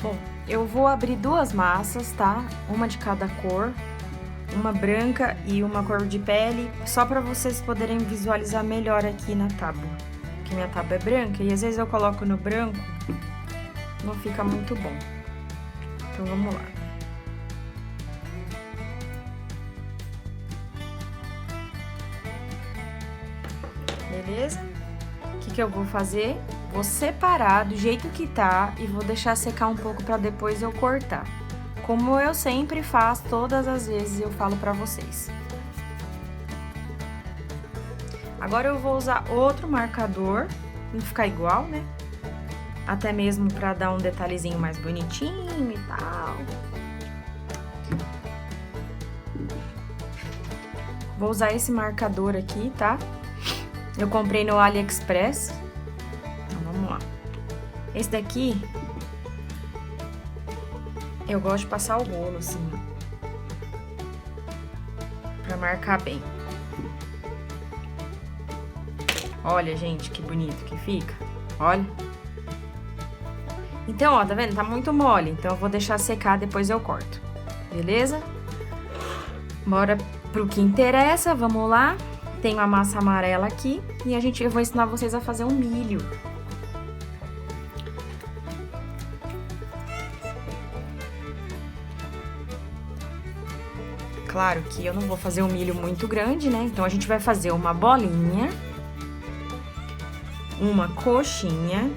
Bom, eu vou abrir duas massas, tá? Uma de cada cor, uma branca e uma cor de pele, só pra vocês poderem visualizar melhor aqui na tábua. Porque minha tábua é branca e às vezes eu coloco no branco, não fica muito bom. Então, vamos lá. Beleza? O que eu vou fazer? Vou separar do jeito que tá e vou deixar secar um pouco pra depois eu cortar. Como eu sempre faço, todas as vezes eu falo pra vocês. Agora eu vou usar outro marcador, não ficar igual, né? Até mesmo pra dar um detalhezinho mais bonitinho e tal. Vou usar esse marcador aqui, tá? Eu comprei no AliExpress. Então, vamos lá. Esse daqui, eu gosto de passar o rolo, assim, pra marcar bem. Olha, gente, que bonito que fica. Olha. Então, ó, tá vendo? Tá muito mole. Então, eu vou deixar secar, depois eu corto. Beleza? Bora pro que interessa, vamos lá. Tenho a massa amarela aqui e eu vou ensinar vocês a fazer um milho. Claro que eu não vou fazer um milho muito grande, né? Então, a gente vai fazer uma bolinha, uma coxinha,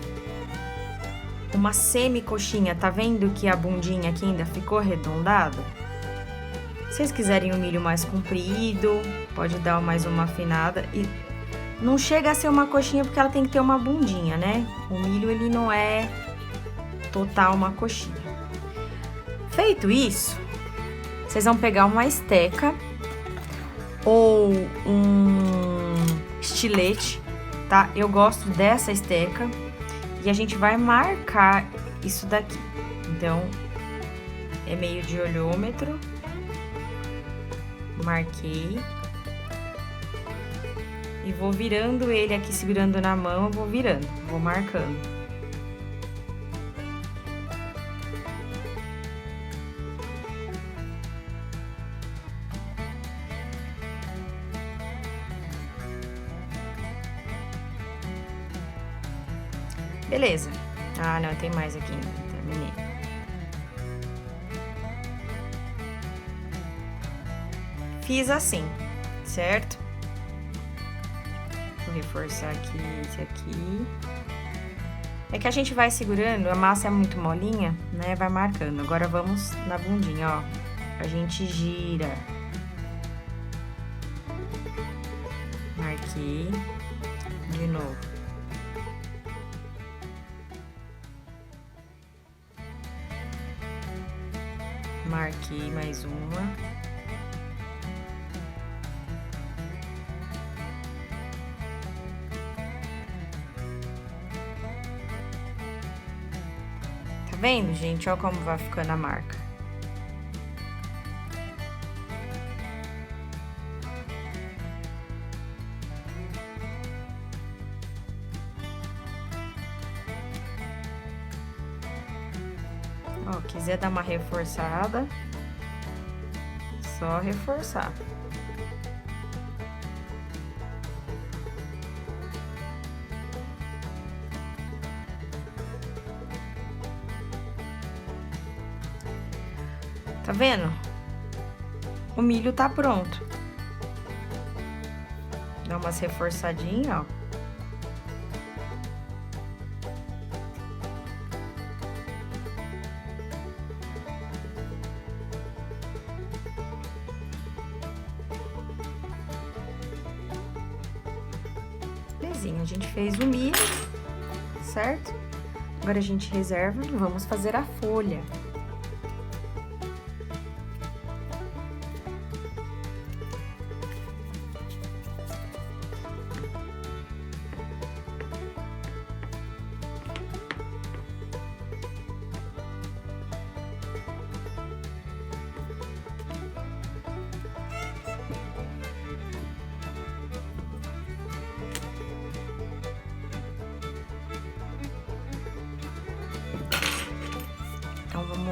uma semi-coxinha. Tá vendo que a bundinha aqui ainda ficou arredondada? Se vocês quiserem um milho mais comprido, pode dar mais uma afinada. E não chega a ser uma coxinha porque ela tem que ter uma bundinha, né? O milho, ele não é total uma coxinha. Feito isso, vocês vão pegar uma esteca ou um estilete, tá? Eu gosto dessa esteca e a gente vai marcar isso daqui. Então, é meio de olhômetro. Marquei. E vou virando ele aqui, segurando na mão, eu vou virando, vou marcando. Beleza. Ah, não, tem mais aqui ainda, terminei. Fiz assim, certo? Vou reforçar aqui esse aqui. É que a gente vai segurando, a massa é muito molinha, né? Vai marcando. Agora vamos na bundinha, ó. A gente gira. Marquei. De novo. Marquei mais uma. Tá vendo, gente? Ó como vai ficando a marca. Ó, quiser dar uma reforçada, só reforçar. Tá vendo? O milho tá pronto. Dá umas reforçadinhas, ó. Belezinha, a gente fez o milho, certo? Agora a gente reserva e vamos fazer a folha.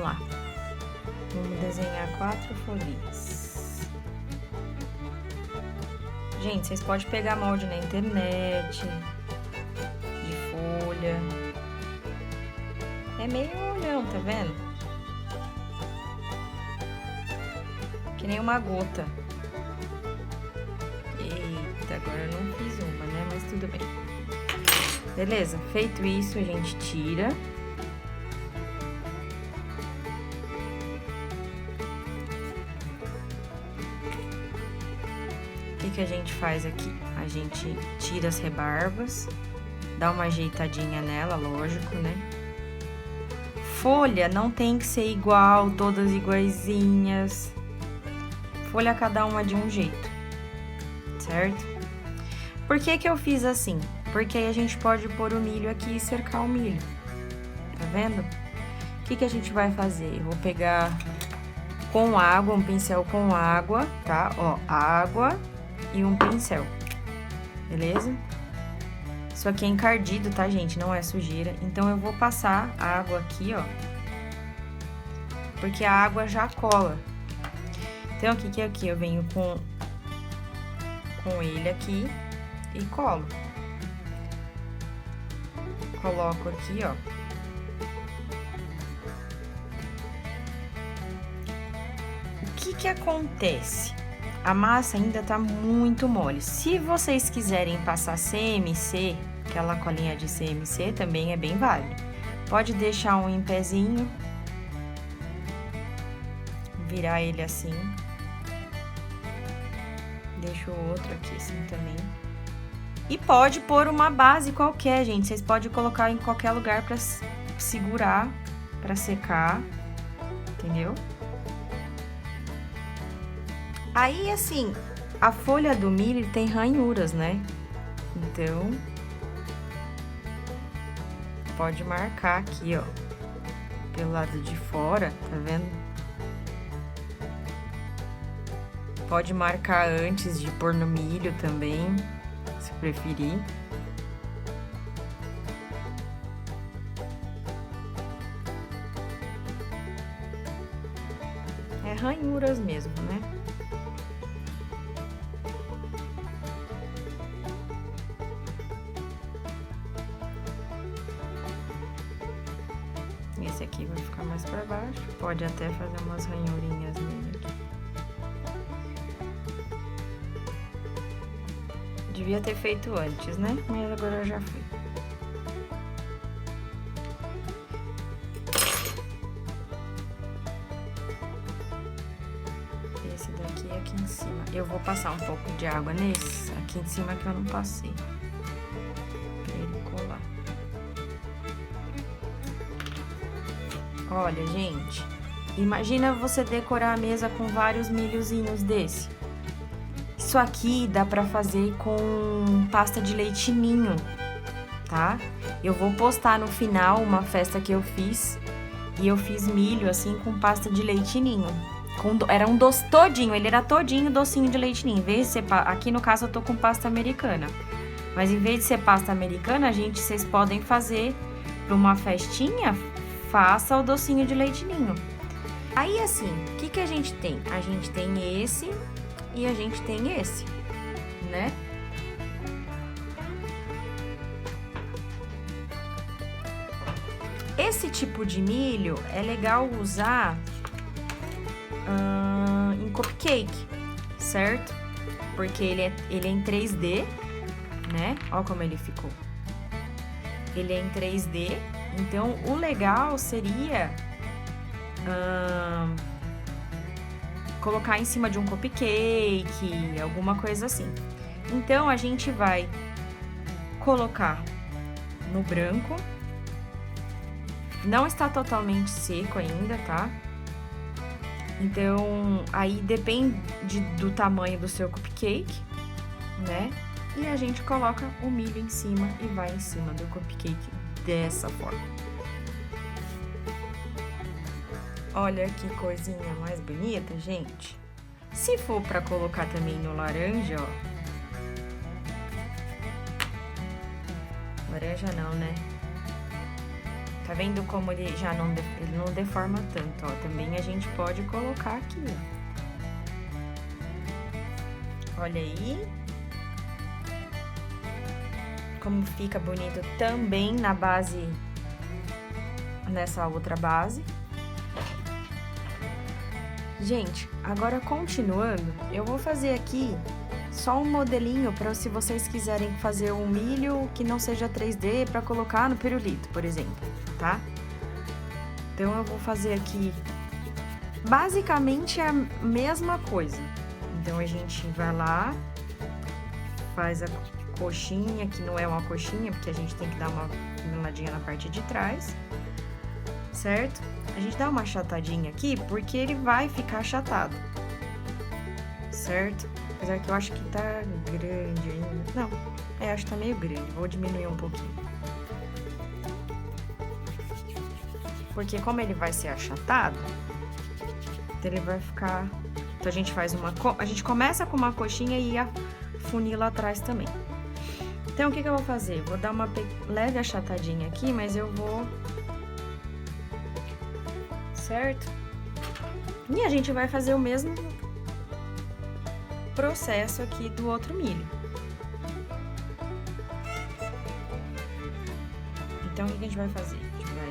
Vamos lá. Vamos desenhar 4 folhinhas. Gente, vocês podem pegar molde na internet, de folha. É meio olhão, tá vendo? Que nem uma gota. Eita, agora eu não fiz uma, né? Mas tudo bem. Beleza? Feito isso, a gente tira. O que a gente faz aqui? A gente tira as rebarbas, dá uma ajeitadinha nela, lógico, né? Folha não tem que ser igual, todas iguaizinhas. Folha cada uma de um jeito, certo? Por que que eu fiz assim? Porque aí a gente pode pôr o milho aqui e cercar o milho, tá vendo? O que que a gente vai fazer? Eu vou pegar com água, um pincel com água, tá? Ó, água e um pincel, beleza? Isso aqui é encardido, tá, gente? Não é sujeira. Então, eu vou passar a água aqui, ó. Porque a água já cola. Então, o que que é aqui? Eu venho com ele aqui e colo. Coloco aqui, ó. O que que acontece? A massa ainda tá muito mole. Se vocês quiserem passar CMC, aquela colinha de CMC, também é bem válido. Pode deixar um em pezinho, virar ele assim. Deixa o outro aqui assim também. E pode pôr uma base qualquer, gente. Vocês podem colocar em qualquer lugar pra segurar, pra secar, entendeu? Aí, assim, a folha do milho tem ranhuras, né? Então, pode marcar aqui, ó, pelo lado de fora, tá vendo? Pode marcar antes de pôr no milho também, se preferir. É ranhuras mesmo, né? Esse aqui vai ficar mais pra baixo. Pode até fazer umas ranhurinhas nele aqui. Devia ter feito antes, né? Mas agora já fui. Esse daqui é aqui em cima. Eu vou passar um pouco de água nesse aqui em cima que eu não passei. Pra ele colar. Olha, gente, imagina você decorar a mesa com vários milhozinhos desse. Isso aqui dá pra fazer com pasta de leite ninho, tá? Eu vou postar no final uma festa que eu fiz e eu fiz milho assim com pasta de leite ninho. Era um doce todinho, ele era todinho docinho de leite ninho. Em vez de ser, aqui no caso eu tô com pasta americana, mas em vez de ser pasta americana, vocês podem fazer pra uma festinha. Faça o docinho de leite ninho. Aí, assim, o que que a gente tem? A gente tem esse e a gente tem esse, né? Esse tipo de milho é legal usar em cupcake, certo? Porque ele é em 3D, né? Olha como ele ficou. Ele é em 3D. Então, o legal seria colocar em cima de um cupcake, alguma coisa assim. Então, a gente vai colocar no branco. Não está totalmente seco ainda, tá? Então, aí depende do tamanho do seu cupcake, né? E a gente coloca o milho em cima e vai em cima do cupcake dessa forma. Olha que coisinha mais bonita, gente. Se for pra colocar também no laranja, ó. Laranja não, né? Tá vendo como ele já não deforma tanto, ó? Também a gente pode colocar aqui, ó. Olha aí. Como fica bonito também na base, nessa outra base. Gente, agora continuando, eu vou fazer aqui só um modelinho para se vocês quiserem fazer um milho que não seja 3D para colocar no pirulito, por exemplo, tá? Então eu vou fazer aqui basicamente a mesma coisa. Então a gente vai lá, faz a coxinha, que não é uma coxinha, porque a gente tem que dar uma meladinha na parte de trás, certo? A gente dá uma achatadinha aqui, porque ele vai ficar achatado, certo? Apesar que eu acho que tá grande ainda. Não, acho que tá meio grande, vou diminuir um pouquinho. Porque como ele vai ser achatado, então ele vai ficar... Então a gente faz a gente começa com uma coxinha e afunila atrás também. Então, o que eu vou fazer? Vou dar uma leve achatadinha aqui, mas eu vou... Certo? E a gente vai fazer o mesmo processo aqui do outro milho. Então, o que a gente vai fazer? A gente vai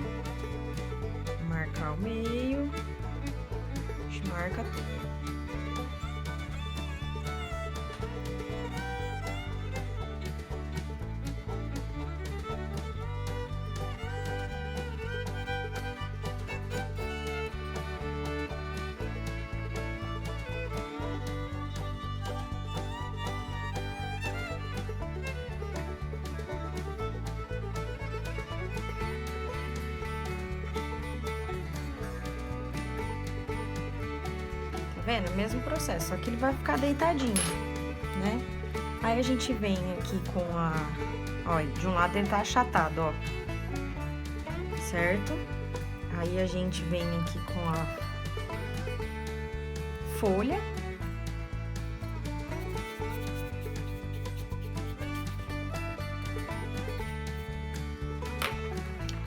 marcar o meio, a gente marca tudo. Vendo? Mesmo processo, só que ele vai ficar deitadinho, né? Aí a gente vem aqui com a... Olha, de um lado ele tá achatado, ó. Certo? Aí a gente vem aqui com a folha.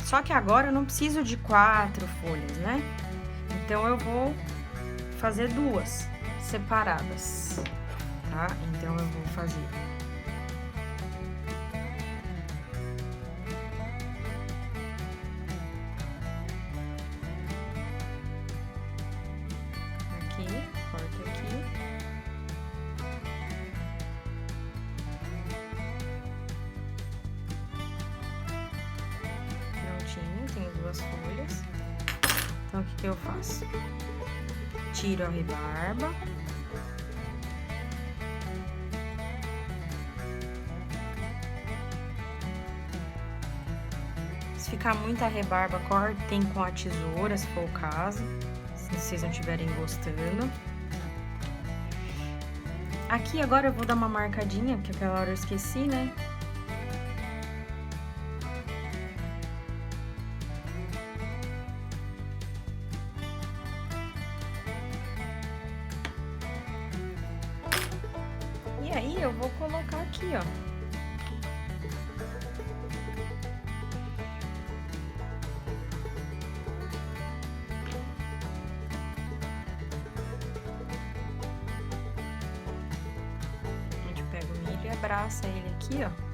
Só que agora eu não preciso de 4 folhas, né? Então eu vou fazer 2 separadas, tá? Então eu vou fazer aqui, corta aqui, prontinho, tenho 2 folhas. Então o que eu faço? Tiro a rebarba. Se ficar muita rebarba, cortem com a tesoura, se for o caso, se vocês não estiverem gostando. Aqui agora eu vou dar uma marcadinha, porque aquela hora eu esqueci, né? E aí, eu vou colocar aqui, ó. A gente pega o milho e abraça ele aqui, ó.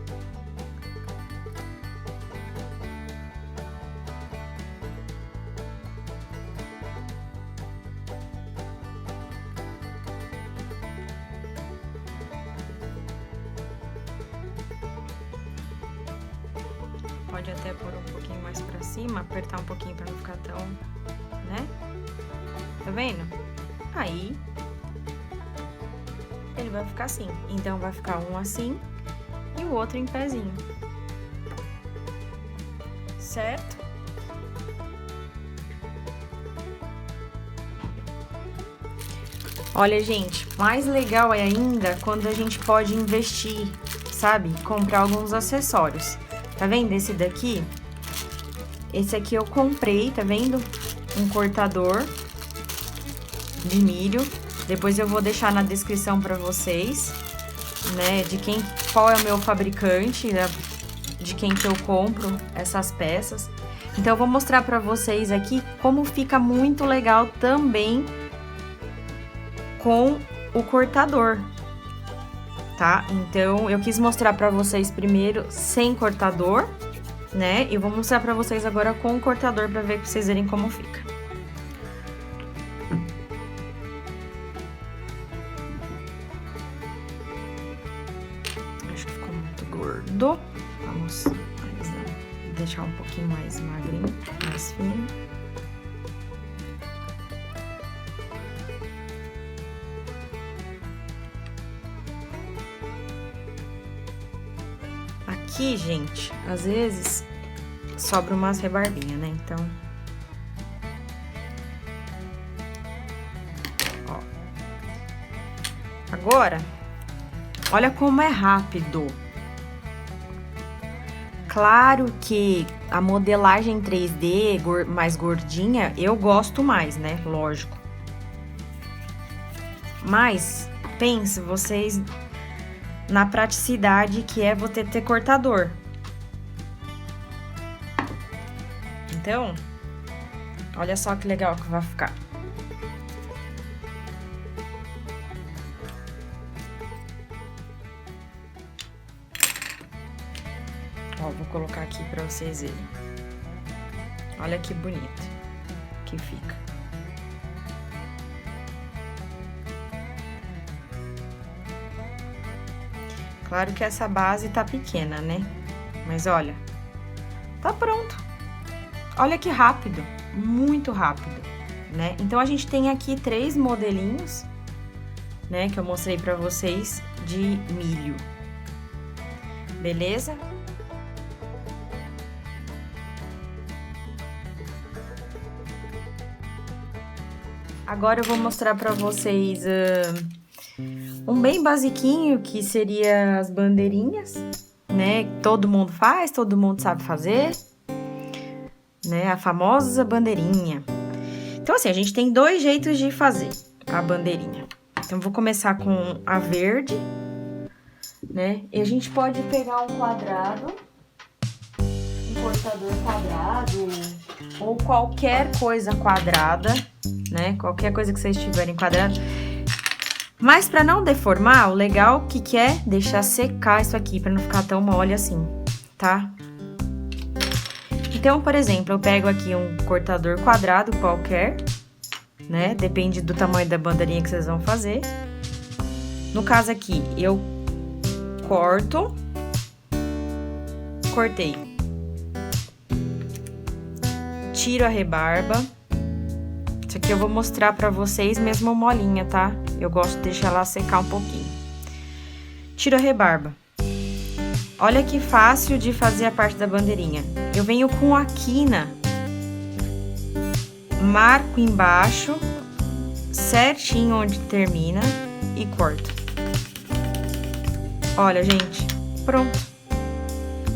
Pode até pôr um pouquinho mais pra cima, apertar um pouquinho pra não ficar tão, né? Tá vendo? Aí, ele vai ficar assim. Então, vai ficar um assim e o outro em pezinho. Certo? Olha, gente, mais legal é ainda quando a gente pode investir, sabe? Comprar alguns acessórios. Tá vendo esse daqui? Esse aqui eu comprei, tá vendo? Um cortador de milho. Depois eu vou deixar na descrição pra vocês, né? Qual é o meu fabricante, de quem que eu compro essas peças. Então, eu vou mostrar pra vocês aqui como fica muito legal também com o cortador, tá? Então, eu quis mostrar pra vocês primeiro sem cortador, né? E vou mostrar pra vocês agora com o cortador pra ver, pra vocês verem como fica. Acho que ficou muito gordo. Vamos deixar um pouquinho mais magrinho, mais fino. Aqui, gente, às vezes sobra umas rebarbinhas, né? Então, ó. Agora, olha como é rápido. Claro que a modelagem 3D mais gordinha, eu gosto mais, né? Lógico. Mas, pense vocês na praticidade que é você ter cortador. Então, olha só que legal que vai ficar. Ó, vou colocar aqui pra vocês verem. Olha que bonito que fica. Claro que essa base tá pequena, né? Mas olha, tá pronto. Olha que rápido, muito rápido, né? Então, a gente tem aqui 3 modelinhos, né? Que eu mostrei pra vocês de milho. Beleza? Agora eu vou mostrar pra vocês um bem basiquinho, que seria as bandeirinhas, né? Todo mundo faz, todo mundo sabe fazer, né? A famosa bandeirinha. Então, assim, a gente tem 2 jeitos de fazer a bandeirinha. Então, eu vou começar com a verde, né? E a gente pode pegar um quadrado, um cortador quadrado, ou qualquer coisa quadrada, né? Qualquer coisa que vocês tiverem quadrado. Mas pra não deformar, o legal que é deixar secar isso aqui, pra não ficar tão mole assim, tá? Então, por exemplo, eu pego aqui um cortador quadrado qualquer, né? Depende do tamanho da bandeirinha que vocês vão fazer. No caso aqui, eu cortei. Tiro a rebarba. Isso aqui eu vou mostrar pra vocês mesmo molinha, tá? Eu gosto de deixar ela secar um pouquinho. Tiro a rebarba. Olha que fácil de fazer a parte da bandeirinha. Eu venho com a quina, marco embaixo, certinho onde termina e corto. Olha, gente, pronto.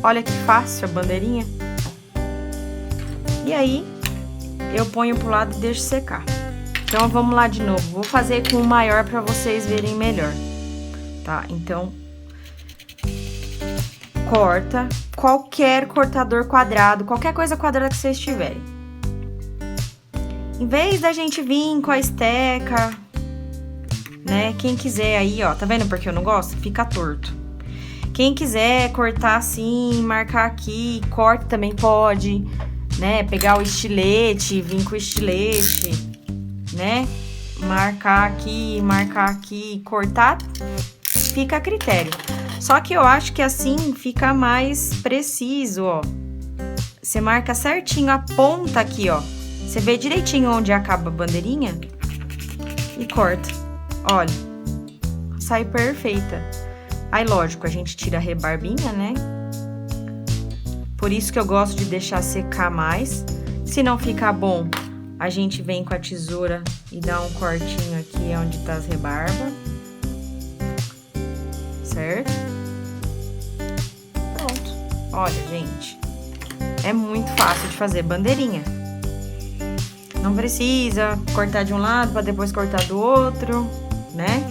Olha que fácil a bandeirinha. E aí, eu ponho pro lado e deixo secar. Então, vamos lá de novo. Vou fazer com o maior pra vocês verem melhor, tá? Então, corta qualquer cortador quadrado, qualquer coisa quadrada que vocês tiverem. Em vez da gente vir com a esteca, né? Quem quiser aí, ó, tá vendo porque eu não gosto? Fica torto. Quem quiser cortar assim, marcar aqui, corte também pode, né? Pegar o estilete, vir com o estilete, né? Marcar aqui, cortar, fica a critério. Só que eu acho que assim fica mais preciso, ó. Você marca certinho a ponta aqui, ó. Você vê direitinho onde acaba a bandeirinha e corta. Olha, sai perfeita. Aí, lógico, a gente tira a rebarbinha, né? Por isso que eu gosto de deixar secar mais. Se não ficar bom, a gente vem com a tesoura e dá um cortinho aqui onde tá as rebarbas. Certo? Pronto. Olha, gente, é muito fácil de fazer bandeirinha. Não precisa cortar de um lado para depois cortar do outro, né?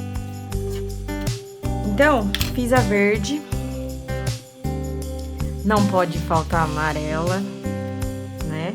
Então, fiz a verde. Não pode faltar a amarela, né?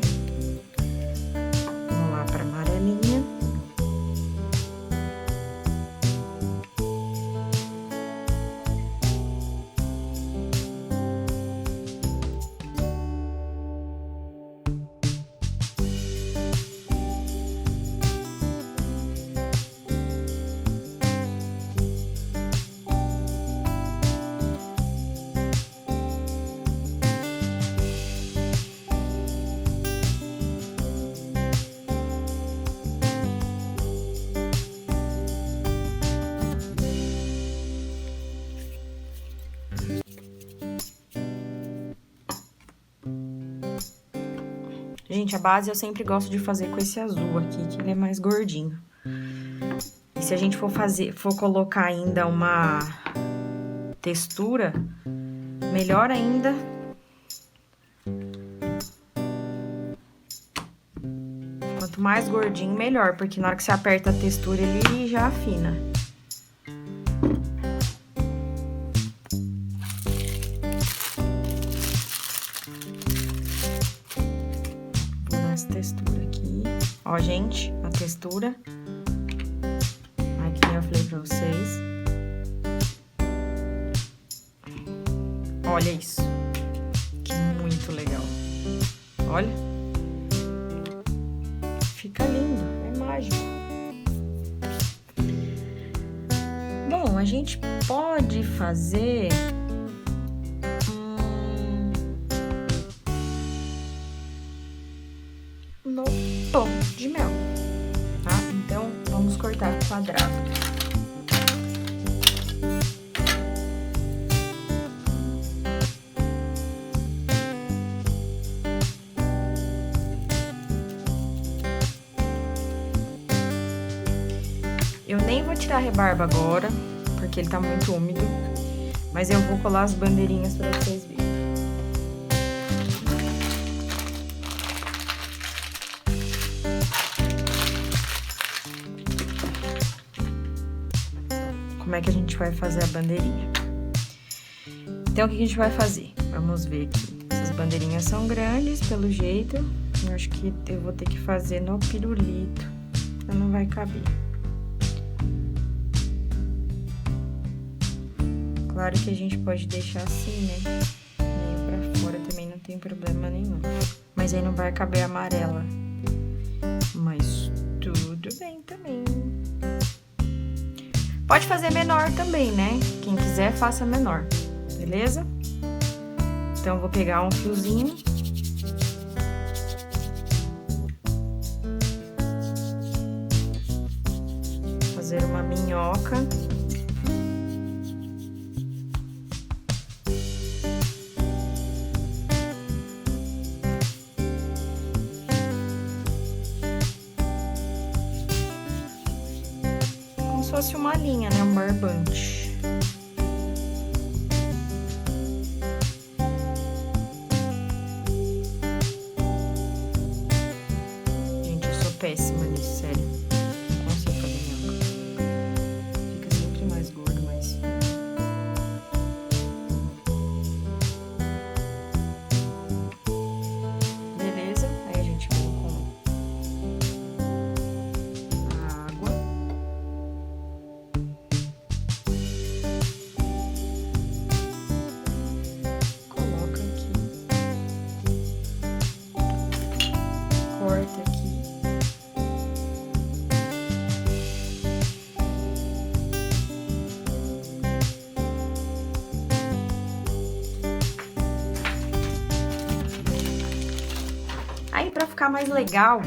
Gente, a base eu sempre gosto de fazer com esse azul aqui, que ele é mais gordinho. E se a gente for colocar ainda uma textura, melhor ainda. Quanto mais gordinho, melhor, porque na hora que você aperta a textura, ele já afina. Vou dar essa textura aqui. Ó, gente, a textura. Aqui eu falei pra vocês. Olha isso. Que muito legal. Olha. Fica lindo, é mágico. Bom, a gente pode fazer no pão de mel, tá? Então, vamos cortar quadrado. Eu nem vou tirar a rebarba agora, porque ele tá muito úmido, mas eu vou colar as bandeirinhas pra vocês verem. Como é que a gente vai fazer a bandeirinha? Então, o que a gente vai fazer? Vamos ver aqui. Essas bandeirinhas são grandes, pelo jeito. Eu acho que eu vou ter que fazer no pirulito, senão não vai caber. Claro que a gente pode deixar assim, né? Meio pra fora também não tem problema nenhum. Mas aí não vai caber amarela. Mas tudo bem também. Pode fazer menor também, né? Quem quiser, faça menor. Beleza? Então, eu vou pegar um fiozinho. Fazer uma minhoca. Como se fosse uma linha, né? Um barbante. Péssima nisso, sério. Não consigo fazer minhoca. Fica sempre mais gordo, mas... Beleza? Aí a gente vem com a água. Coloca aqui. Corta aqui. Aí, pra ficar mais legal,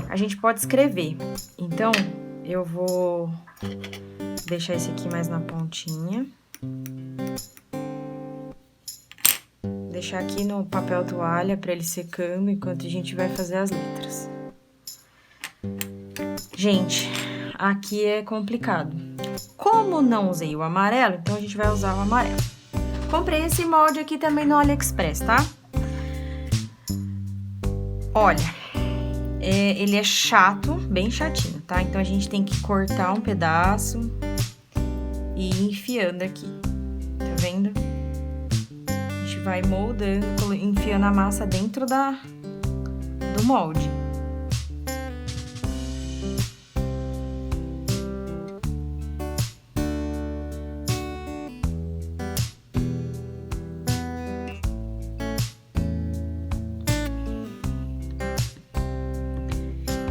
a gente pode escrever. Então, eu vou deixar esse aqui mais na pontinha. Deixar aqui no papel toalha pra ele secando enquanto a gente vai fazer as letras. Gente, aqui é complicado. Como não usei o amarelo, então a gente vai usar o amarelo. Comprei esse molde aqui também no AliExpress, tá? Olha, ele é chato, bem chatinho, tá? Então, a gente tem que cortar um pedaço e ir enfiando aqui, tá vendo? A gente vai moldando, enfiando a massa dentro do molde.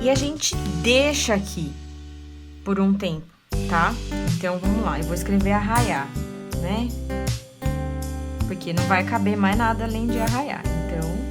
E a gente deixa aqui por um tempo, tá? Então, vamos lá. Eu vou escrever arraiar, né? Porque não vai caber mais nada além de arraiar. Então...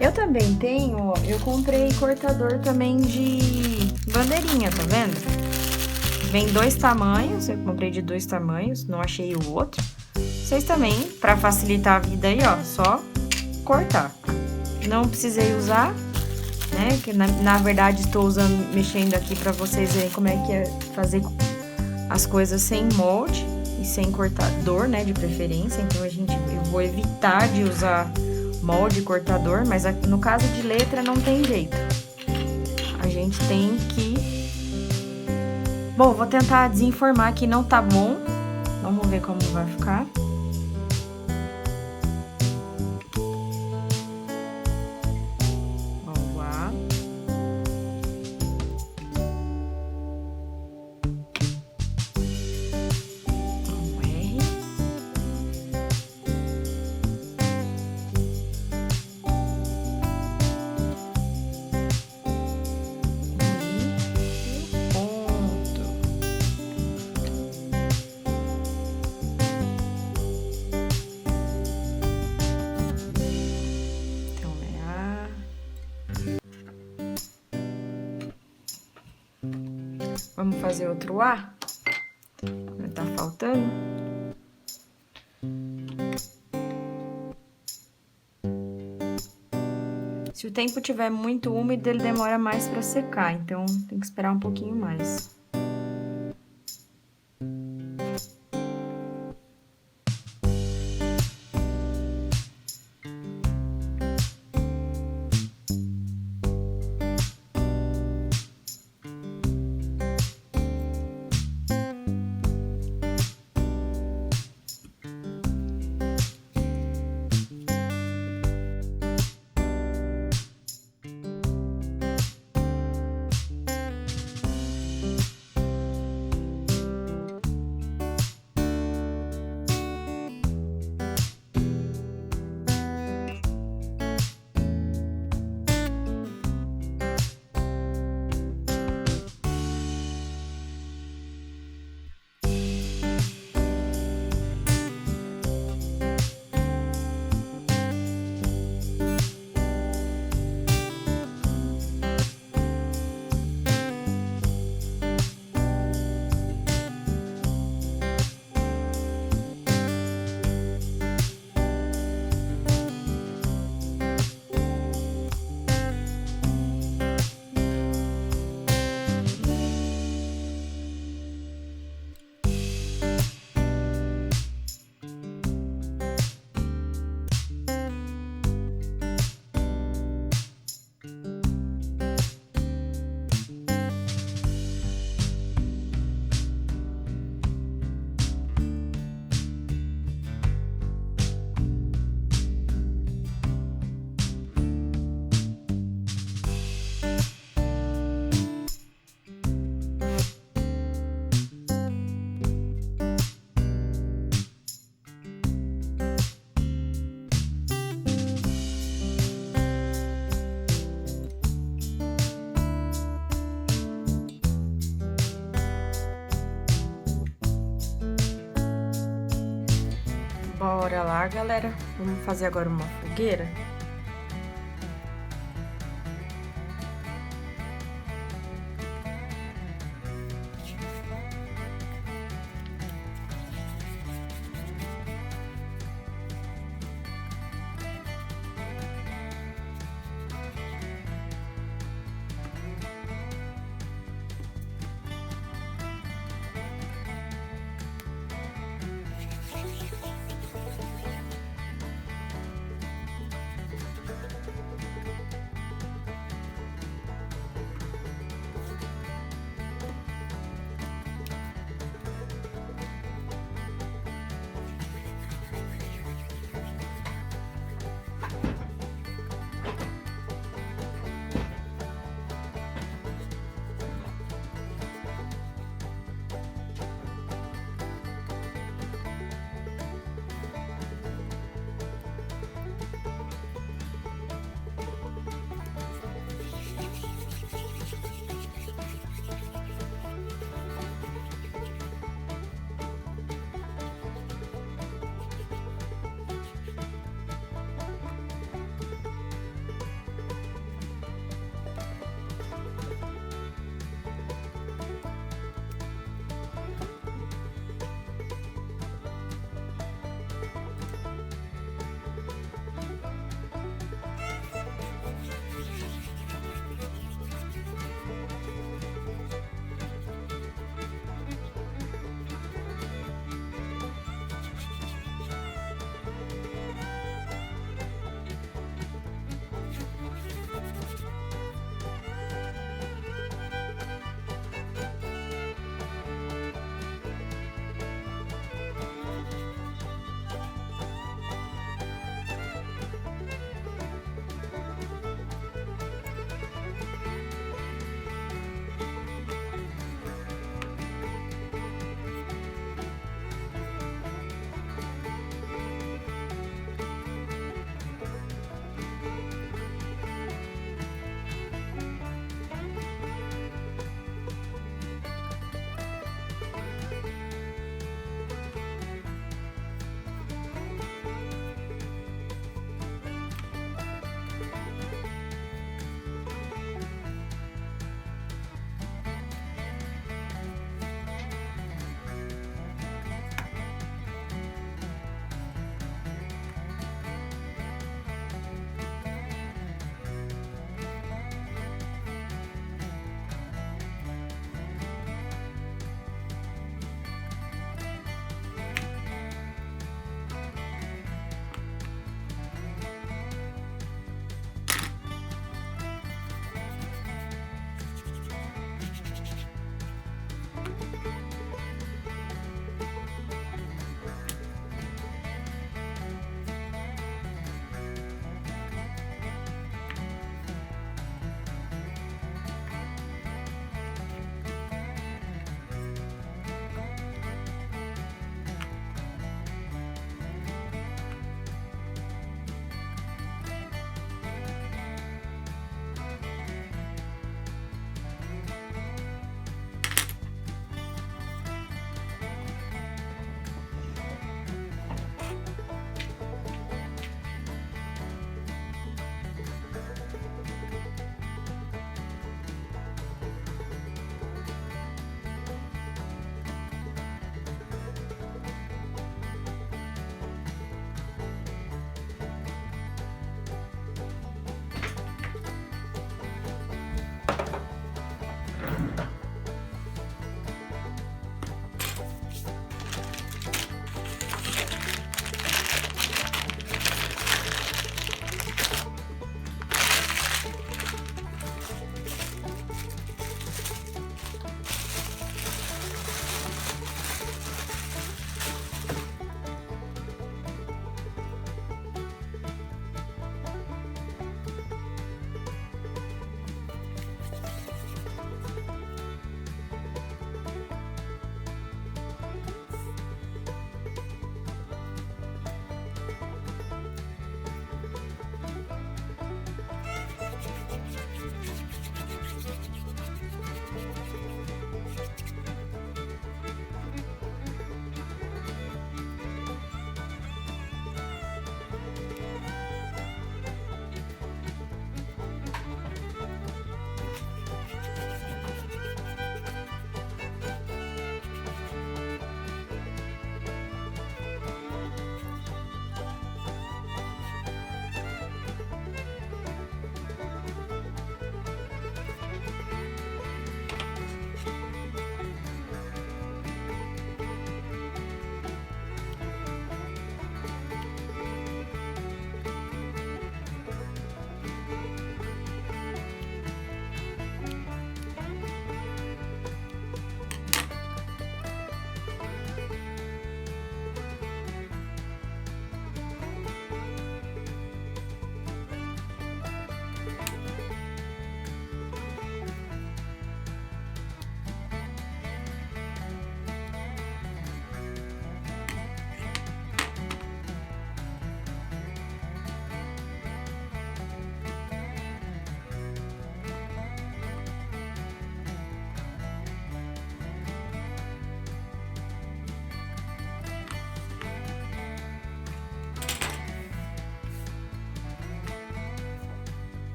Eu também tenho, ó, eu comprei cortador também de bandeirinha, tá vendo? Vem 2 tamanhos, eu comprei de 2 tamanhos, não achei o outro. Vocês também, pra facilitar a vida aí, ó, só cortar. Não precisei usar, né, que na verdade estou usando, mexendo aqui pra vocês verem como é que é fazer as coisas sem molde e sem cortador, né, de preferência. Então, eu vou evitar de usar molde e cortador, mas no caso de letra não tem jeito. A gente tem que... Bom, vou tentar desenformar que não tá bom. Vamos ver como vai ficar. Vamos lá. Um R. Vamos fazer outro A? Tá faltando? Se o tempo tiver muito úmido, ele demora mais para secar, então tem que esperar um pouquinho mais. Bora lá, galera. Vamos fazer agora uma fogueira.